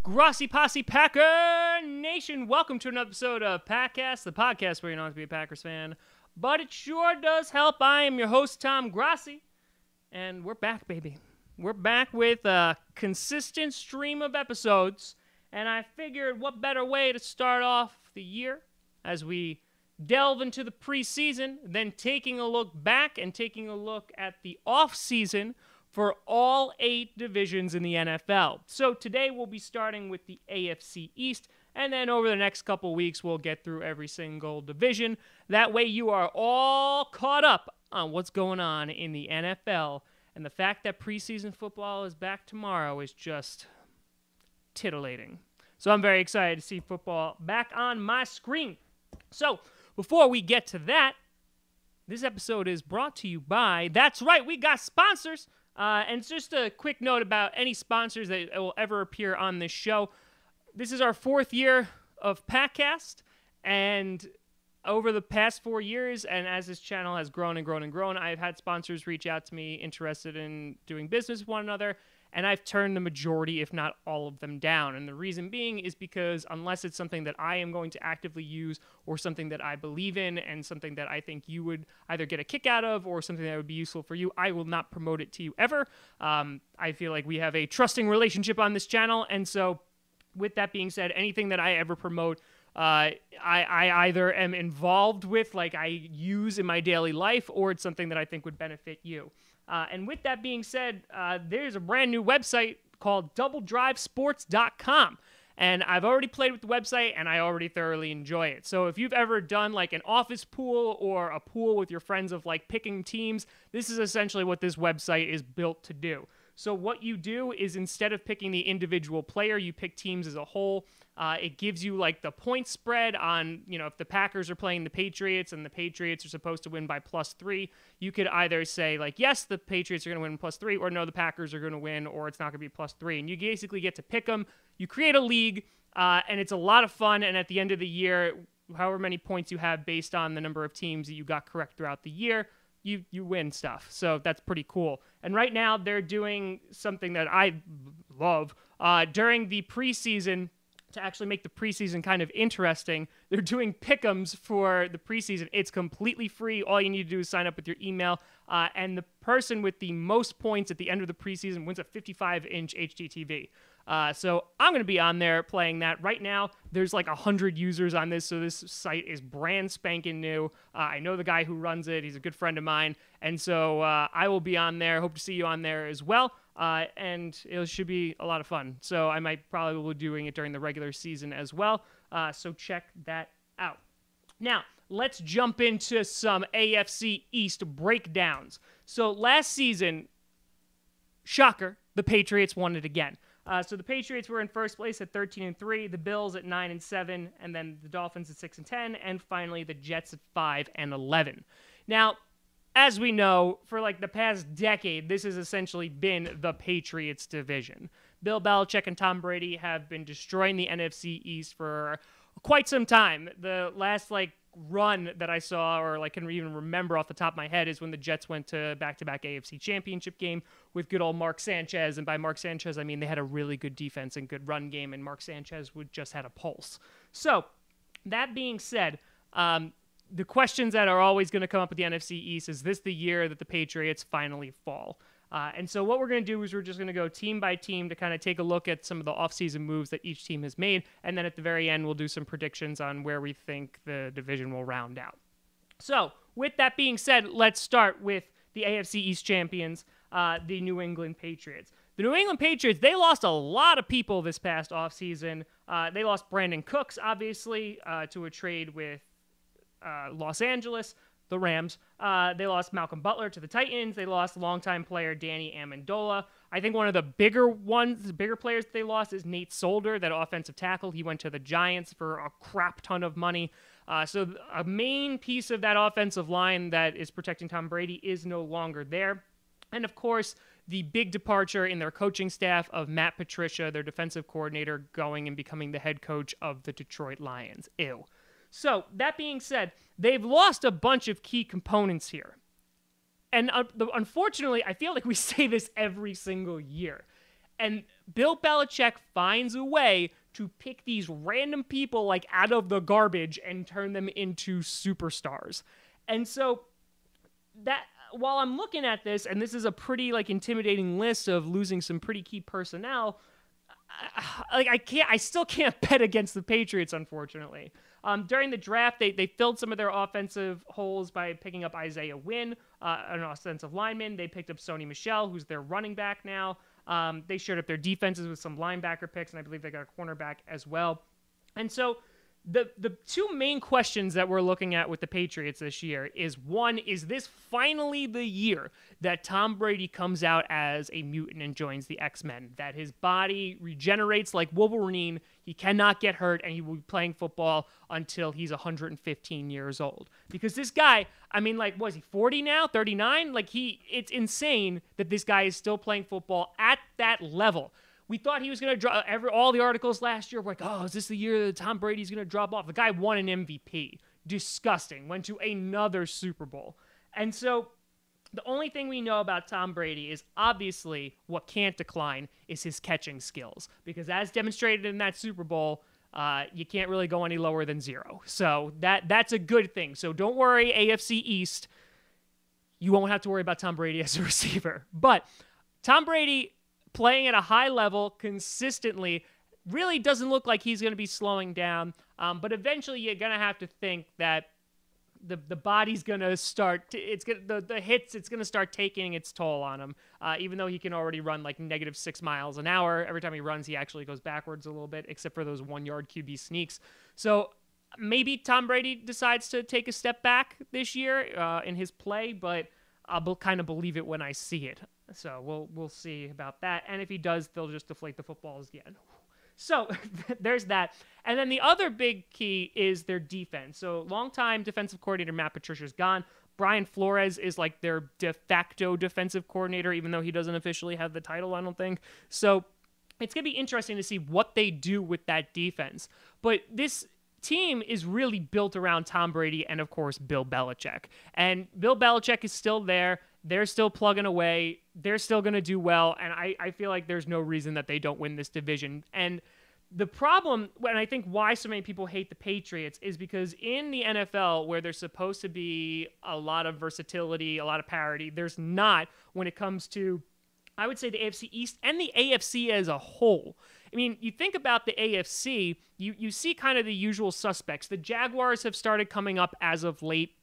Grossi Posse Packer Nation, welcome to another episode of Packcast, the podcast where you don't have to be a Packers fan, but it sure does help. I am your host, Tom Grossi, and we're back, baby. We're back with a consistent stream of episodes, and I figured what better way to start off the year as we delve into the preseason than taking a look back and taking a look at the off-season for all 8 divisions in the NFL. So today we'll be starting with the AFC East, and then over the next couple weeks we'll get through every single division. That way you are all caught up on what's going on in the NFL, and the fact that preseason football is back tomorrow is just titillating. So I'm very excited to see football back on my screen. So before we get to that, this episode is brought to you by, that's right, we got sponsors. And just a quick note about any sponsors that will ever appear on this show. This is our 4th year of Packcast, and over the past 4 years, and as this channel has grown and grown and grown, I've had sponsors reach out to me interested in doing business with one another, and I've turned the majority, if not all of them, down. And the reason being is because unless it's something that I am going to actively use or something that I believe in and something that I think you would either get a kick out of or something that would be useful for you, I will not promote it to you ever. I feel like we have a trusting relationship on this channel, and so with that being said, anything that I ever promote, I either am involved with, like I use in my daily life, or it's something that I think would benefit you. And with that being said, there's a brand new website called DoubleDriveSports.com. And I've already played with the website, and I already thoroughly enjoy it. So if you've ever done like an office pool or a pool with your friends of like picking teams, this is essentially what this website is built to do. So what you do is instead of picking the individual player, you pick teams as a whole. It gives you like the point spread on, if the Packers are playing the Patriots and the Patriots are supposed to win by +3, you could either say like, yes, the Patriots are going to win +3, or no, the Packers are going to win, or it's not going to be +3. And you basically get to pick them. You create a league, and it's a lot of fun. And at the end of the year, however many points you have based on the number of teams that you got correct throughout the year, you win stuff. So that's pretty cool. And right now they're doing something that I love. During the preseason, to actually make the preseason kind of interesting, they're doing pick'ems for the preseason. It's completely free. All you need to do is sign up with your email, and the person with the most points at the end of the preseason wins a 55-inch HD TV. So I'm going to be on there playing that. Right now, there's like 100 users on this, so this site is brand spanking new. I know the guy who runs it. He's a good friend of mine, and so I will be on there. Hope to see you on there as well, and it should be a lot of fun. So I might probably be doing it during the regular season as well, so check that out. Now, let's jump into some AFC East breakdowns. So last season, shocker, the Patriots won it again. So the Patriots were in first place at 13-3, the Bills at 9-7, and then the Dolphins at 6-10, and finally the Jets at 5-11. Now, as we know, for like the past decade, this has essentially been the Patriots division. Bill Belichick and Tom Brady have been destroying the NFC East for quite some time. The last run that I saw, or can even remember off the top of my head, is when the Jets went to back-to-back AFC Championship game with good old Mark Sanchez. And by Mark Sanchez, I mean they had a really good defense and good run game, and Mark Sanchez just had a pulse. So, that being said, the questions that are always going to come up with the NFC East is this the year that the Patriots finally fall? And so what we're going to do is we're just going to go team by team to kind of take a look at some of the offseason moves that each team has made, and then at the very end we'll do some predictions on where we think the division will round out. So, with that being said, let's start with the AFC East champions, the New England Patriots. The New England Patriots, they lost a lot of people this past offseason. They lost Brandon Cooks, obviously, to a trade with Los Angeles, the Rams. They lost Malcolm Butler to the Titans. They lost longtime player Danny Amendola. I think one of the bigger players that they lost is Nate Solder, that offensive tackle. He went to the Giants for a crap ton of money. So a main piece of that offensive line that is protecting Tom Brady is no longer there. And of course, the big departure in their coaching staff of Matt Patricia, their defensive coordinator, going and becoming the head coach of the Detroit Lions. Ew. So, that being said, they've lost a bunch of key components here. And unfortunately, I feel like we say this every single year. And Bill Belichick finds a way to pick these random people like out of the garbage and turn them into superstars. And so that while I'm looking at this, and this is a pretty like intimidating list of losing some pretty key personnel, I still can't bet against the Patriots, unfortunately. During the draft, they filled some of their offensive holes by picking up Isaiah Wynn, an offensive lineman. They picked up Sony Michel, who's their running back now. They shored up their defenses with some linebacker picks, and I believe they got a cornerback as well. And so the two main questions that we're looking at with the Patriots this year is, one, is this finally the year that Tom Brady comes out as a mutant and joins the X-Men, that his body regenerates like Wolverine, he cannot get hurt, and he will be playing football until he's 115 years old? Because this guy, I mean, like, was he 40 now, 39? Like, it's insane that this guy is still playing football at that level. We thought he was going to drop. All the articles last year were like, oh, is this the year that Tom Brady's going to drop off? The guy won an MVP. Disgusting. Went to another Super Bowl. And so the only thing we know about Tom Brady is obviously what can't decline is his catching skills. Because as demonstrated in that Super Bowl, you can't really go any lower than 0. So that's a good thing. So don't worry, AFC East. You won't have to worry about Tom Brady as a receiver. But Tom Brady, playing at a high level consistently, really doesn't look like he's going to be slowing down. But eventually you're going to have to think that the body's going to start, the hits, it's going to start taking its toll on him. Even though he can already run like -6 miles an hour. Every time he runs, he actually goes backwards a little bit, except for those 1-yard QB sneaks. So maybe Tom Brady decides to take a step back this year in his play, but I'll kind of believe it when I see it. So we'll see about that. And if he does, they'll just deflate the footballs again. So there's that. And then the other big key is their defense. So longtime defensive coordinator Matt Patricia's gone. Brian Flores is like their de facto defensive coordinator, even though he doesn't officially have the title, I don't think. So it's going to be interesting to see what they do with that defense. But this team is really built around Tom Brady and, of course, Bill Belichick. And Bill Belichick is still there. They're still plugging away. They're still going to do well. And I feel like there's no reason that they don't win this division. And the problem, and I think why so many people hate the Patriots, is because in the NFL, where there's supposed to be a lot of versatility, a lot of parity, there's not when it comes to, I would say, the AFC East and the AFC as a whole. I mean, you think about the AFC, you see kind of the usual suspects. The Jaguars have started coming up as of late,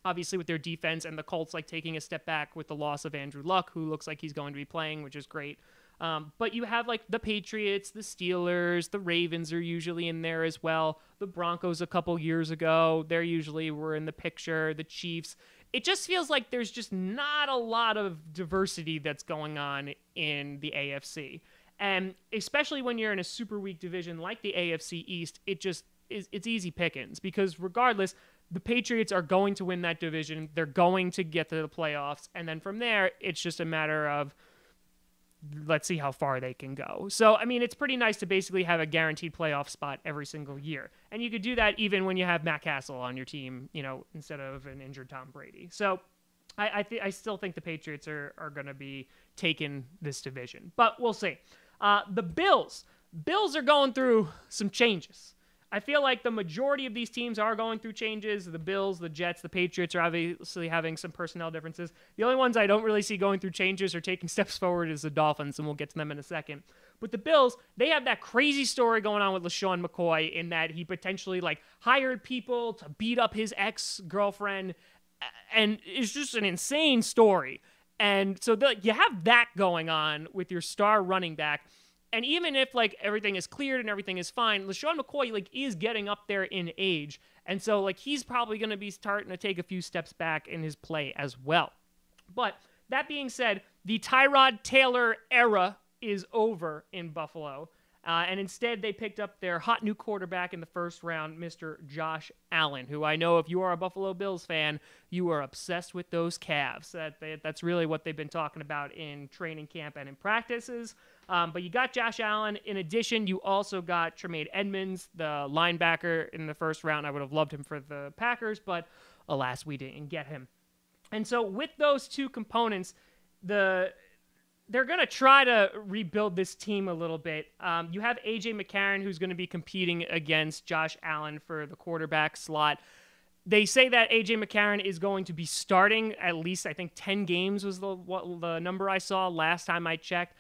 obviously with their defense, and the Colts like taking a step back with the loss of Andrew Luck, who looks like he's going to be playing, which is great. But you have like the Patriots, the Steelers, the Ravens are usually in there as well. The Broncos a couple years ago, they usually were in the picture. The Chiefs. It just feels like there's just not a lot of diversity that's going on in the AFC. And especially when you're in a super weak division like the AFC East, it's easy pickings, because regardless, the Patriots are going to win that division. They're going to get to the playoffs. And then from there, it's just a matter of, let's see how far they can go. So, I mean, it's pretty nice to basically have a guaranteed playoff spot every single year. And you could do that even when you have Matt Castle on your team, instead of an injured Tom Brady. So I still think the Patriots are going to be taking this division. But we'll see. The Bills are going through some changes. I feel like the majority of these teams are going through changes. The Bills, the Jets, the Patriots are obviously having some personnel differences. The only ones I don't really see going through changes or taking steps forward is the Dolphins, and we'll get to them in a second. But the Bills, they have that crazy story going on with LaShawn McCoy, in that he potentially hired people to beat up his ex-girlfriend, and it's just an insane story. And so you have that going on with your star running back. And even if everything is cleared and everything is fine, LaShawn McCoy is getting up there in age. And so he's probably going to be starting to take a few steps back in his play as well. But that being said, the Tyrod Taylor era is over in Buffalo. And instead, they picked up their hot new quarterback in the first round, Mr. Josh Allen, who I know if you are a Buffalo Bills fan, you are obsessed with those calves. That's really what they've been talking about in training camp and in practices. But you got Josh Allen. In addition, you also got Tremaine Edmonds, the linebacker, in the first round. I would have loved him for the Packers, but alas, we didn't get him. And so with those two components, the they're going to try to rebuild this team a little bit. You have A.J. McCarron, who's going to be competing against Josh Allen for the quarterback slot. They say that A.J. McCarron is going to be starting at least, I think, 10 games was the number I saw last time I checked.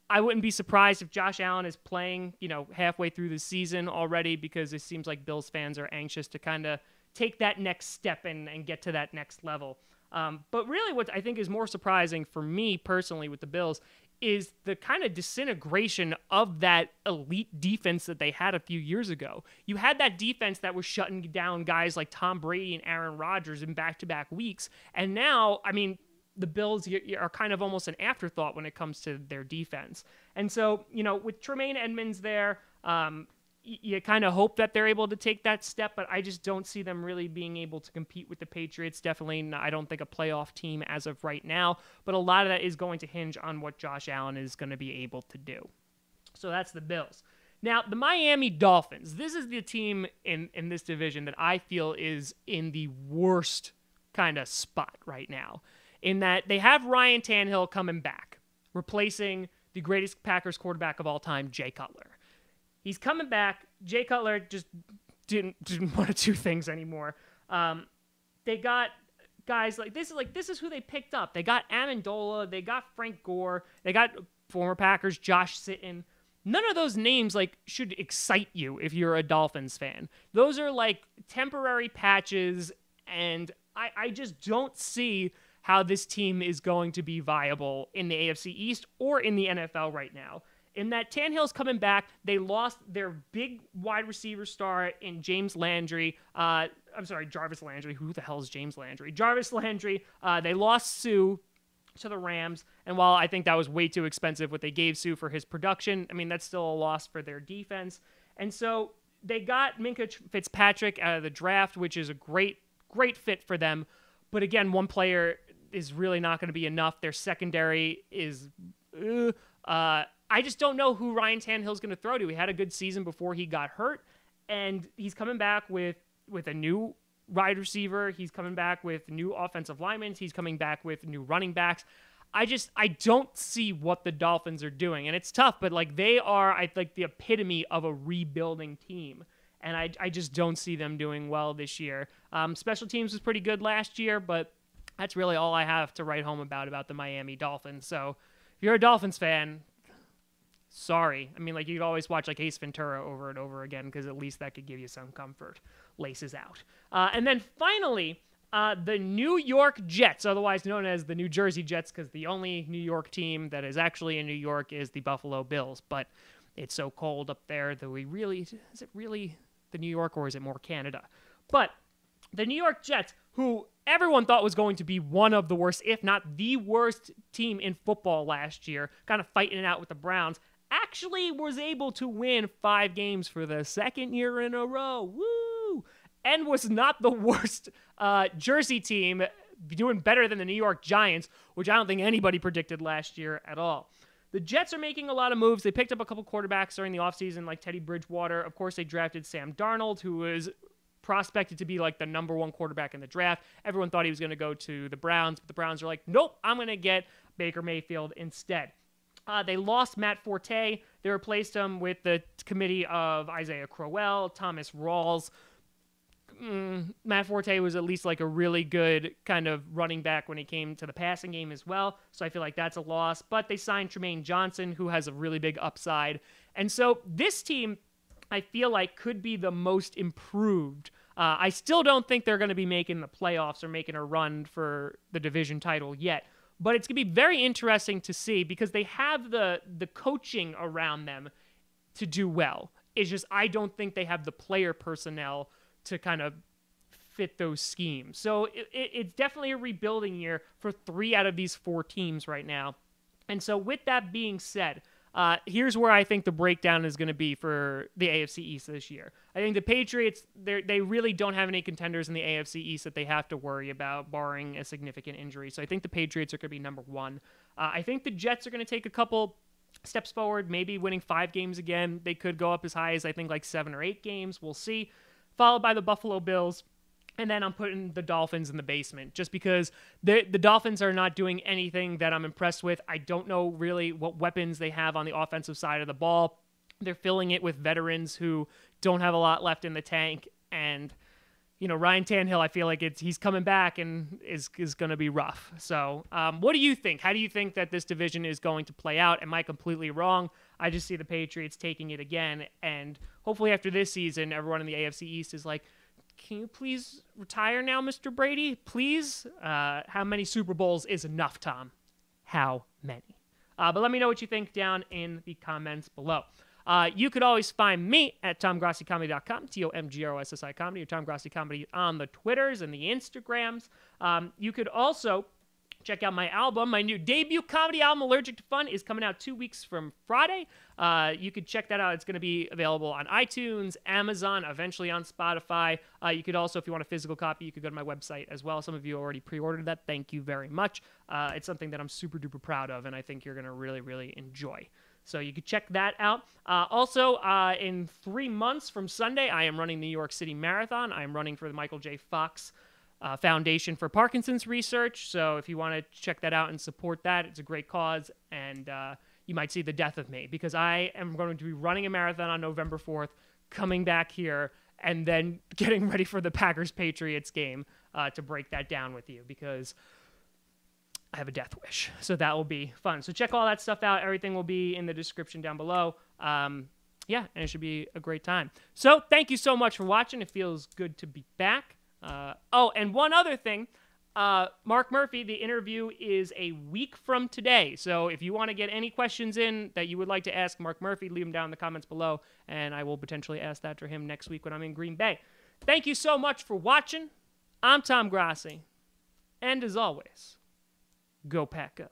I wouldn't be surprised if Josh Allen is playing, halfway through the season already, because it seems like Bills fans are anxious to kind of take that next step and get to that next level. But really what I think is more surprising for me personally with the Bills is the kind of disintegration of that elite defense that they had a few years ago. You had that defense that was shutting down guys like Tom Brady and Aaron Rodgers in back-to-back weeks. And now, the Bills are kind of almost an afterthought when it comes to their defense. And so, with Tremaine Edmonds there, you kind of hope that they're able to take that step, but I just don't see them really being able to compete with the Patriots. Definitely, I don't think a playoff team as of right now, but a lot of that is going to hinge on what Josh Allen is going to be able to do. So that's the Bills. Now, the Miami Dolphins, this is the team in this division that I feel is in the worst kind of spot right now, in that they have Ryan Tannehill coming back, replacing the greatest Packers quarterback of all time, Jay Cutler. He's coming back. Jay Cutler just didn't want to do things anymore. They got guys this is who they picked up. They got Amendola. They got Frank Gore. They got former Packers Josh Sitton. None of those names should excite you if you're a Dolphins fan. Those are temporary patches, and I just don't see how this team is going to be viable in the AFC East or in the NFL right now. In that Tannehill's coming back, they lost their big wide receiver star in Jarvis Landry. Who the hell is James Landry? Jarvis Landry. They lost Sue to the Rams, and while I think that was way too expensive what they gave Sue for his production, that's still a loss for their defense. And so they got Minkah Fitzpatrick out of the draft, which is a great fit for them. But again, one player is really not going to be enough. Their secondary is... I just don't know who Ryan Tannehill's going to throw to. He had a good season before he got hurt, and he's coming back with a new wide receiver. He's coming back with new offensive linemen. He's coming back with new running backs. I don't see what the Dolphins are doing, and it's tough, but they are, the epitome of a rebuilding team, and I just don't see them doing well this year. Special teams was pretty good last year, but that's really all I have to write home about the Miami Dolphins. So if you're a Dolphins fan, sorry. You could always watch Ace Ventura over and over again, because at least that could give you some comfort. Laces out. And then finally, the New York Jets, otherwise known as the New Jersey Jets, because the only New York team that is actually in New York is the Buffalo Bills. But it's so cold up there that is it really the New York, or is it more Canada? But the New York Jets, who everyone thought was going to be one of the worst, if not the worst team in football last year, kind of fighting it out with the Browns, actually was able to win 5 games for the second year in a row. Woo! And was not the worst Jersey team, doing better than the New York Giants, which I don't think anybody predicted last year at all. The Jets are making a lot of moves. They picked up a couple quarterbacks during the offseason, like Teddy Bridgewater. Of course, they drafted Sam Darnold, who was prospected to be the number 1 quarterback in the draft. Everyone thought he was going to go to the Browns, but the Browns are like, nope, I'm going to get Baker Mayfield instead. They lost Matt Forte. They replaced him with the committee of Isaiah Crowell, Thomas Rawls. Matt Forte was at least a really good kind of running back when it came to the passing game as well. So I feel like that's a loss. But they signed Tremaine Johnson, who has a really big upside. And so this team, I feel like, could be the most improved. I still don't think they're going to be making the playoffs or making a run for the division title yet. But it's going to be very interesting to see, because they have the coaching around them to do well. It's just I don't think they have the player personnel to kind of fit those schemes. So it's definitely a rebuilding year for 3 out of these 4 teams right now. And so with that being said, here's where I think the breakdown is going to be for the AFC East this year. I think the Patriots, they really don't have any contenders in the AFC East that they have to worry about, barring a significant injury. So I think the Patriots are going to be number 1. I think the Jets are going to take a couple steps forward, maybe winning 5 games again. They could go up as high as, I think, 7 or 8 games. We'll see. Followed by the Buffalo Bills. And then I'm putting the Dolphins in the basement just because the Dolphins are not doing anything that I'm impressed with. I don't know really what weapons they have on the offensive side of the ball. They're filling it with veterans who don't have a lot left in the tank. And, Ryan Tannehill, I feel like he's coming back and is going to be rough. So what do you think? How do you think that this division is going to play out? Am I completely wrong? I just see the Patriots taking it again. And hopefully after this season, everyone in the AFC East is like, can you please retire now, Mr. Brady? Please? How many Super Bowls is enough, Tom? How many? But let me know what you think down in the comments below. You could always find me at TomGrossiComedy.com, TomGrossi Comedy, or Tom Grossi Comedy on the Twitters and the Instagrams. You could also check out my album. My new debut comedy album, Allergic to Fun, is coming out 2 weeks from Friday. You could check that out. It's going to be available on iTunes, Amazon, eventually on Spotify. You could also, if you want a physical copy, you could go to my website as well. Some of you already pre-ordered that. Thank you very much. It's something that I'm super duper proud of, and I think you're going to really, really enjoy. So you could check that out. Also, in 3 months from Sunday, I am running the New York City Marathon. I am running for the Michael J. Fox Foundation for Parkinsons Research. So if you want to check that out and support that, it's a great cause, and you might see the death of me, because I am going to be running a marathon on November 4th, coming back here, and then getting ready for the Packers-Patriots game to break that down with you, because I have a death wish. So that will be fun. So check all that stuff out. Everything will be in the description down below. Yeah, and it should be a great time. So thank you so much for watching. It feels good to be back. And one other thing, Mark Murphy, the interview is a week from today. So if you want to get any questions in that you would like to ask Mark Murphy, leave them down in the comments below, and I will potentially ask that for him next week when I'm in Green Bay. Thank you so much for watching. I'm Tom Grossi, and as always, go Pack Go.